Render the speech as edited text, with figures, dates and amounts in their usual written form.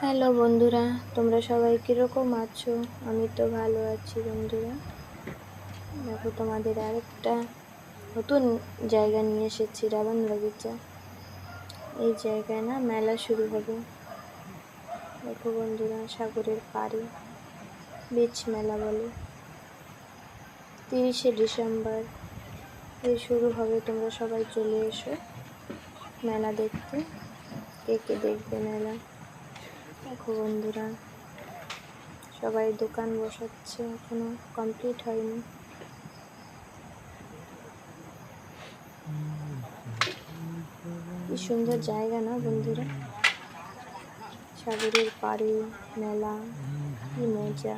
Hello বন্ধুরা, তোমরা সবাই কীরকম আছো? আমি তো ভালো আছি বন্ধুরা। দেখো তোমাদের আরেকটা নতুন জায়গা নিয়ে এসেছি, রাবণ বাগিচা। এই জায়গায় না মেলা শুরু হবে। দেখো বন্ধুরা, সাগরের পাড়ে বিচ মেলা বলে। 30শে ডিসেম্বর শুরু হবে। তোমরা সবাই চলে এসো মেলা দেখতে। কে কে দেখবে মেলা? দেখো বন্ধুরা, সবাই দোকান বসাচ্ছে, এখনো কমপ্লিট হয়নি। কি সুন্দর জায়গা না বন্ধুরা, সাগরের পাড়ে মেলা, কি মজা।